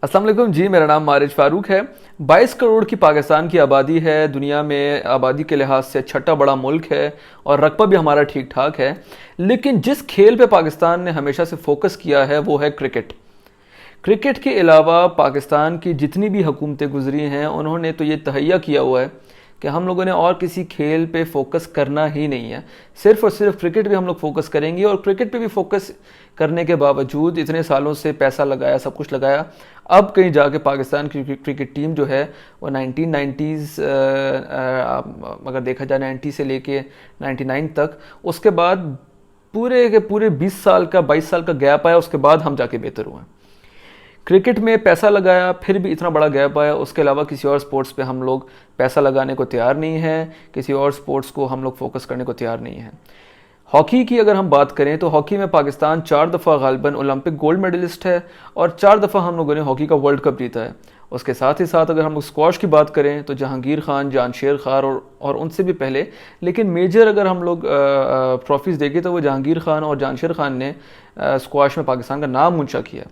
अस्सलाम वालेकुम जी, मेरा नाम मारिज फ़ारूक है। 22 करोड़ की पाकिस्तान की आबादी है, दुनिया में आबादी के लिहाज से छठा बड़ा मुल्क है और रकबा भी हमारा ठीक ठाक है। लेकिन जिस खेल पे पाकिस्तान ने हमेशा से फोकस किया है वो है क्रिकेट। क्रिकेट के अलावा पाकिस्तान की जितनी भी हुकूमतें गुजरी हैं उन्होंने तो ये तहैया किया हुआ है कि हम लोगों ने और किसी खेल पे फोकस करना ही नहीं है, सिर्फ और सिर्फ क्रिकेट पे हम लोग फोकस करेंगे। और क्रिकेट पे भी फोकस करने के बावजूद इतने सालों से पैसा लगाया, सब कुछ लगाया, अब कहीं जाके पाकिस्तान की क्रिकेट टीम जो है वो 1990s अगर देखा जाए 90 से लेके 99 तक, उसके बाद पूरे के पूरे 20 साल का 22 साल का गैप आया, उसके बाद हम जाके बेहतर हुए। क्रिकेट में पैसा लगाया फिर भी इतना बड़ा गैप आया, उसके अलावा किसी और स्पोर्ट्स पे हम लोग पैसा लगाने को तैयार नहीं हैं, किसी और स्पोर्ट्स को हम लोग फोकस करने को तैयार नहीं हैं। हॉकी की अगर हम बात करें तो हॉकी में पाकिस्तान 4 दफ़ा गालिबन ओलंपिक गोल्ड मेडलिस्ट है और 4 दफ़ा हम लोगों ने हॉकी का वर्ल्ड कप जीता है। उसके साथ ही साथ अगर हम लोग स्क्वॉश की बात करें तो जहांगीर खान, जामशेद खान और उनसे भी पहले, लेकिन मेजर अगर हम लोग ट्रॉफीज़ देखें तो वो जहांगीर खान और जामशेद खान ने स्क्वॉश में पाकिस्तान का नाम ऊंचा किया।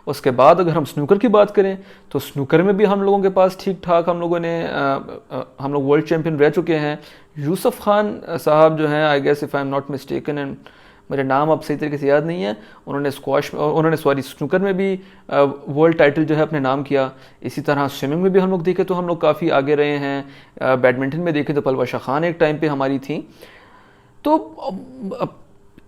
उसके बाद अगर हम स्नूकर की बात करें तो स्नूकर में भी हम लोगों के पास ठीक ठाक हम लोग वर्ल्ड चैम्पियन रह चुके हैं। यूसुफ खान साहब जो हैं, I guess if I am not mistaken, and मुझे नाम अब सही तरीके से याद नहीं है, उन्होंने स्नूकर में भी वर्ल्ड टाइटल जो है अपने नाम किया। इसी तरह स्विमिंग में भी हम लोग देखें तो हम लोग काफ़ी आगे रहे हैं। बैडमिंटन में देखें तो पलवशा खान एक टाइम पे हमारी थी। तो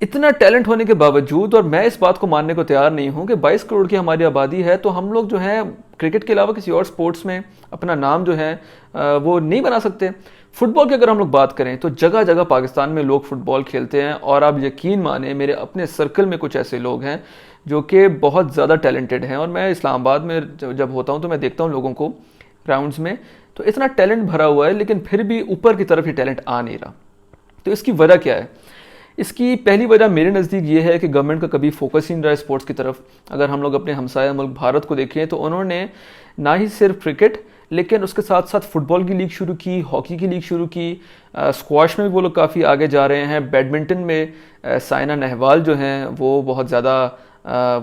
इतना टैलेंट होने के बावजूद, और मैं इस बात को मानने को तैयार नहीं हूं कि 22 करोड़ की हमारी आबादी है तो हम लोग जो है क्रिकेट के अलावा किसी और स्पोर्ट्स में अपना नाम जो है वो नहीं बना सकते। फुटबॉल की अगर हम लोग बात करें तो जगह जगह पाकिस्तान में लोग फुटबॉल खेलते हैं और आप यकीन माने मेरे अपने सर्कल में कुछ ऐसे लोग हैं जो कि बहुत ज़्यादा टैलेंटेड हैं। और मैं इस्लामाबाद में जब होता हूँ तो मैं देखता हूँ लोगों को ग्राउंड्स में, तो इतना टैलेंट भरा हुआ है लेकिन फिर भी ऊपर की तरफ ये टैलेंट आ नहीं रहा। तो इसकी वजह क्या है? इसकी पहली वजह मेरे नज़दीक ये है कि गवर्नमेंट का कभी फोकस ही नहीं रहा है स्पोर्ट्स की तरफ। अगर हम लोग अपने हमसाया मुल्क भारत को देखें तो उन्होंने ना ही सिर्फ क्रिकेट लेकिन उसके साथ साथ फुटबॉल की लीग शुरू की, हॉकी की लीग शुरू की, स्क्वाश में भी वो लोग काफ़ी आगे जा रहे हैं। बैडमिंटन में साइना नेहवाल जो हैं वो बहुत ज़्यादा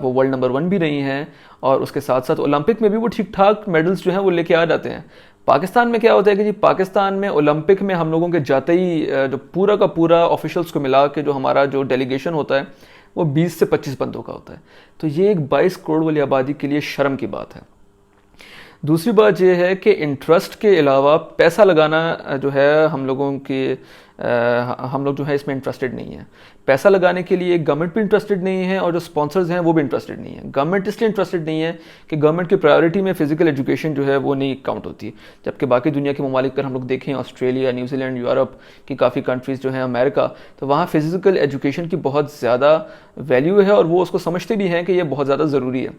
वो वर्ल्ड नंबर 1 भी रही हैं और उसके साथ साथ ओलंपिक में भी वो ठीक ठाक मेडल्स जो हैं वो लेके आ जाते हैं। पाकिस्तान में क्या होता है कि जी पाकिस्तान में ओलंपिक में हम लोगों के जाते ही जो पूरा का पूरा ऑफिशियल्स को मिला के जो हमारा जो डेलीगेशन होता है वो 20 से 25 बंदों का होता है। तो ये एक 22 करोड़ वाली आबादी के लिए शर्म की बात है। दूसरी बात यह है कि इंटरेस्ट के अलावा पैसा लगाना जो है हम लोग जो है इसमें इंटरेस्टेड नहीं है। पैसा लगाने के लिए गवर्नमेंट भी इंटरेस्टेड नहीं है और जो स्पॉन्सर्स हैं वो भी इंटरेस्टेड नहीं है। गवर्नमेंट इसलिए इंटरेस्टेड नहीं है कि गवर्नमेंट की प्रायोरिटी में फिजिकल एजुकेशन जो है वो नहीं काउंट होती, जबकि बाकी दुनिया के ममालिक पर हम लोग देखें, ऑस्ट्रेलिया, न्यूजीलैंड, यूरोप की काफ़ी कंट्रीज़ जो हैं, अमेरिका, तो वहाँ फिजिकल एजुकेशन की बहुत ज़्यादा वैल्यू है और वो उसको समझते भी हैं कि ये बहुत ज़्यादा ज़रूरी है।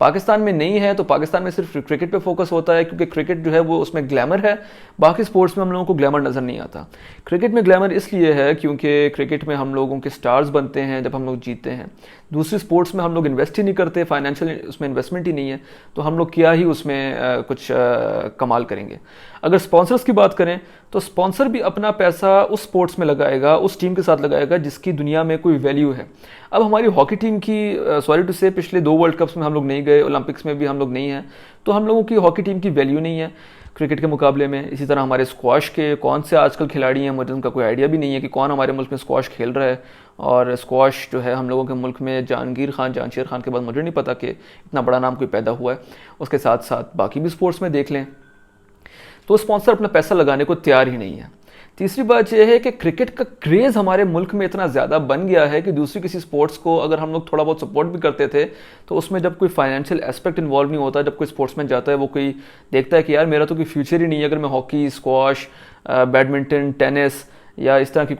पाकिस्तान में नहीं है, तो पाकिस्तान में सिर्फ क्रिकेट पे फोकस होता है क्योंकि क्रिकेट जो है वो उसमें ग्लैमर है, बाकी स्पोर्ट्स में हम लोगों को ग्लैमर नज़र नहीं आता। क्रिकेट में ग्लैमर इसलिए है क्योंकि क्रिकेट में हम लोगों के स्टार्स बनते हैं जब हम लोग जीतते हैं। दूसरी स्पोर्ट्स में हम लोग इन्वेस्ट ही नहीं करते, फाइनेंशियल उसमें इन्वेस्टमेंट ही नहीं है, तो हम लोग क्या ही उसमें कुछ कमाल करेंगे। अगर स्पॉन्सर्स की बात करें तो स्पॉन्सर भी अपना पैसा उस स्पोर्ट्स में लगाएगा, उस टीम के साथ लगाएगा जिसकी दुनिया में कोई वैल्यू है। अब हमारी हॉकी टीम की सॉरी टू से पिछले 2 वर्ल्ड कप्स में हम लोग नहीं गए, ओलंपिक्स में भी हम लोग नहीं हैं, तो हम लोगों की हॉकी टीम की वैल्यू नहीं है क्रिकेट के मुकाबले में। इसी तरह हमारे स्क्वाश के कौन से आजकल खिलाड़ी हैं, मुझे उनका कोई आइडिया भी नहीं है कि कौन हमारे मुल्क में स्क्वाश खेल रहा है। और स्क्वाश जो है हम लोगों के मुल्क में जहांगीर खान, जामशेद खान के बाद मुझे नहीं पता कि इतना बड़ा नाम कोई पैदा हुआ है। उसके साथ साथ बाकी भी स्पोर्ट्स में देख लें तो स्पॉन्सर अपना पैसा लगाने को तैयार ही नहीं है। तीसरी बात यह है कि क्रिकेट का क्रेज़ हमारे मुल्क में इतना ज़्यादा बन गया है कि दूसरी किसी स्पोर्ट्स को अगर हम लोग थोड़ा बहुत सपोर्ट भी करते थे तो उसमें जब कोई फाइनेंशियल एस्पेक्ट इन्वॉल्व नहीं होता, जब कोई स्पोर्ट्समैन जाता है वो कोई देखता है कि यार मेरा तो कोई फ्यूचर ही नहीं है अगर मैं हॉकी, स्क्वॉश, बैडमिंटन, टेनिस या इस तरह की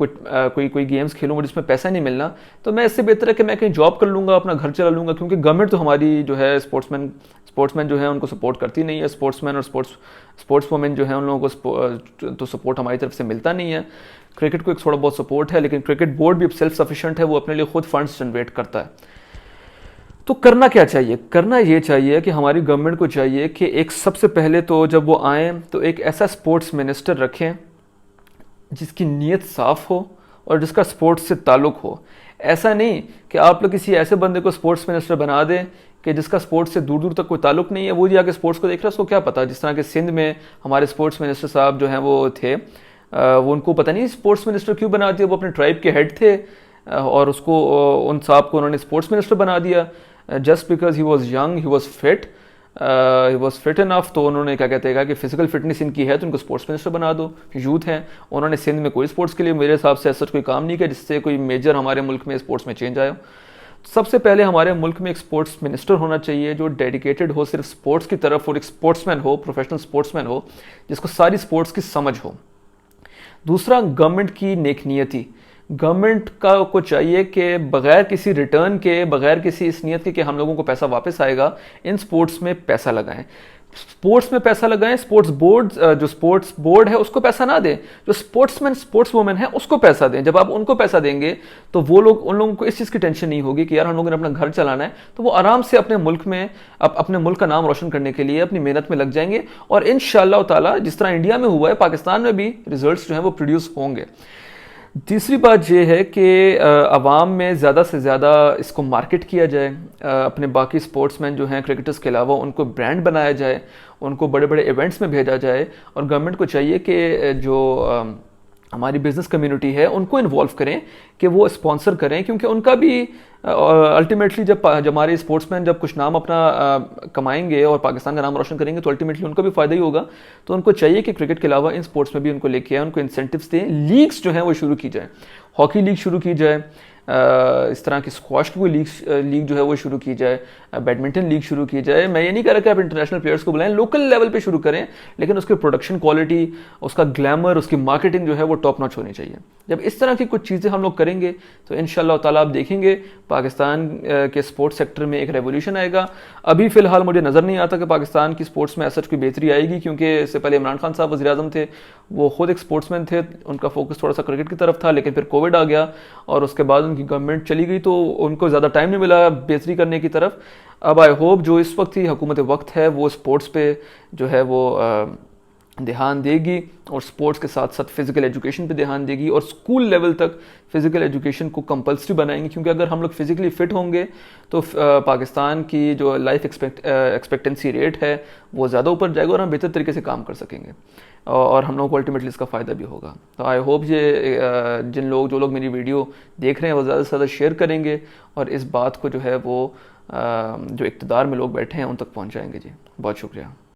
कोई गेम्स खेलूंगा जिसमें पैसा नहीं मिलना, तो मैं इससे बेहतर है कि मैं कहीं जॉब कर लूँगा, अपना घर चला लूँगा, क्योंकि गवर्नमेंट तो हमारी जो है स्पोर्ट्समैन जो है उनको सपोर्ट करती नहीं है। स्पोर्ट्समैन और स्पोर्ट्स वुमेन जो है उन लोगों को तो सपोर्ट हमारी तरफ से मिलता नहीं है। क्रिकेट को एक थोड़ा बहुत सपोर्ट है, लेकिन क्रिकेट बोर्ड भी अब सेल्फ सफिशिएंट है, वो अपने लिए खुद फंड्स जनरेट करता है। तो करना क्या चाहिए? करना ये चाहिए कि हमारी गवर्नमेंट को चाहिए कि एक सबसे पहले तो जब वो आएँ तो एक ऐसा स्पोर्ट्स मिनिस्टर रखें जिसकी नीयत साफ़ हो और जिसका स्पोर्ट्स से ताल्लुक़ हो। ऐसा नहीं कि आप लोग किसी ऐसे बंदे को स्पोर्ट्स मिनिस्टर बना दें कि जिसका स्पोर्ट्स से दूर दूर तक कोई ताल्लुक नहीं है, वो जी आके स्पोर्ट्स को देख रहा है, उसको क्या पता। जिस तरह के सिंध में हमारे स्पोर्ट्स मिनिस्टर साहब जो हैं वो थे, वो उनको पता नहीं स्पोर्ट्स मिनिस्टर क्यों बना दिया, वो अपने ट्राइब के हेड थे और उसको उन साहब को उन्होंने स्पोर्ट्स मिनिस्टर बना दिया just because he was young, he was fit, he was fit enough. तो उन्होंने क्या कहते हैं कि फिजिकल फिटनेस इनकी है तो उनको स्पोर्ट्स मिनिस्टर बना दो, यूथ हैं। उन्होंने सिंध में कोई स्पोर्ट्स के लिए मेरे हिसाब से ऐसा कोई काम नहीं किया जिससे कोई मेजर हमारे मुल्क में स्पोर्ट्स में चेंज आया। सबसे पहले हमारे मुल्क में एक स्पोर्ट्स मिनिस्टर होना चाहिए जो डेडिकेटेड हो सिर्फ स्पोर्ट्स की तरफ, और एक स्पोर्ट्समैन हो, प्रोफेशनल स्पोर्ट्समैन हो जिसको सारी स्पोर्ट्स की समझ हो। दूसरा, गवर्नमेंट की नेकनियती। गवर्नमेंट का को चाहिए कि बगैर किसी रिटर्न के, बगैर किसी इस नियत के कि हम लोगों को पैसा वापस आएगा, इन स्पोर्ट्स में पैसा लगाएं। स्पोर्ट्स में पैसा लगाएं। स्पोर्ट्स बोर्ड, जो स्पोर्ट्स बोर्ड है उसको पैसा ना दें, जो स्पोर्ट्समैन स्पोर्ट्स वुमेन है उसको पैसा दें। जब आप उनको पैसा देंगे तो वो लोग, उन लोगों को इस चीज़ की टेंशन नहीं होगी कि यार हम लोगों ने अपना घर चलाना है, तो वो आराम से अपने मुल्क में अपने मुल्क का नाम रोशन करने के लिए अपनी मेहनत में लग जाएंगे। और इंशाअल्लाह ताला जिस तरह इंडिया में हुआ है, पाकिस्तान में भी रिजल्ट्स जो हैं वो प्रोड्यूस होंगे। तीसरी बात यह है कि अवाम में ज़्यादा से ज़्यादा इसको मार्केट किया जाए। अपने बाकी स्पोर्ट्समैन जो हैं क्रिकेटर्स के अलावा उनको ब्रांड बनाया जाए, उनको बड़े बड़े इवेंट्स में भेजा जाए। और गवर्नमेंट को चाहिए कि जो हमारी बिजनेस कम्युनिटी है उनको इन्वॉल्व करें कि वो स्पॉन्सर करें, क्योंकि उनका भी अल्टीमेटली जब हमारे स्पोर्ट्समैन जब कुछ नाम अपना कमाएंगे और पाकिस्तान का नाम रोशन करेंगे तो अल्टीमेटली उनको भी फ़ायदा ही होगा। तो उनको चाहिए कि क्रिकेट के अलावा इन स्पोर्ट्स में भी उनको लेके आए, उनको इंसेंटिव्स दें। लीग्स जो हैं वो शुरू की जाए, हॉकी लीग शुरू की जाए, इस तरह की स्क्वाश की लीग जो है वो शुरू की जाए, बैडमिंटन लीग शुरू की जाए। मैं ये नहीं कह रहा कि आप इंटरनेशनल प्लेयर्स को बुलाएं, लोकल लेवल पे शुरू करें, लेकिन उसकी प्रोडक्शन क्वालिटी, उसका ग्लैमर, उसकी मार्केटिंग जो है वो टॉप नॉच होनी चाहिए। जब इस तरह की कुछ चीज़ें हम लोग करेंगे तो इंशाअल्लाह ताला आप देखेंगे पाकिस्तान के स्पोर्ट्स सेक्टर में एक रेवोल्यूशन आएगा। अभी फ़िलहाल मुझे नज़र नहीं आता कि पाकिस्तान की स्पोर्ट्स में ऐसा कोई बेहतरी आएगी, क्योंकि इससे पहले इमरान खान साहब वज़ीर आज़म थे, वो खुद एक स्पोर्ट्समैन थे, उनका फोकस थोड़ा सा क्रिकेट की तरफ था, लेकिन फिर कोविड आ गया और उसके बाद उनकी गवर्नमेंट चली गई तो उनको ज़्यादा टाइम नहीं मिला बेहतरी करने की तरफ। अब आई होप जो इस वक्त की हुकूमत वक्त है वो स्पोर्ट्स पे जो है वो ध्यान देगी और स्पोर्ट्स के साथ साथ फिज़िकल एजुकेशन पे ध्यान देगी और स्कूल लेवल तक फ़िज़िकल एजुकेशन को कंपल्सरी बनाएंगे, क्योंकि अगर हम लोग फिज़िकली फ़िट होंगे तो पाकिस्तान की जो लाइफ एक्सपेक्टेंसी रेट है वो ज़्यादा ऊपर जाएगा और हम बेहतर तरीके से काम कर सकेंगे और हम लोगों को अल्टीमेटली इसका फ़ायदा भी होगा। तो आई होप ये जो लोग मेरी वीडियो देख रहे हैं वो ज़्यादा से ज़्यादा शेयर करेंगे और इस बात को जो है वो जो इक़्तिदार में लोग बैठे हैं उन तक पहुँचाएँगे। जी बहुत शुक्रिया।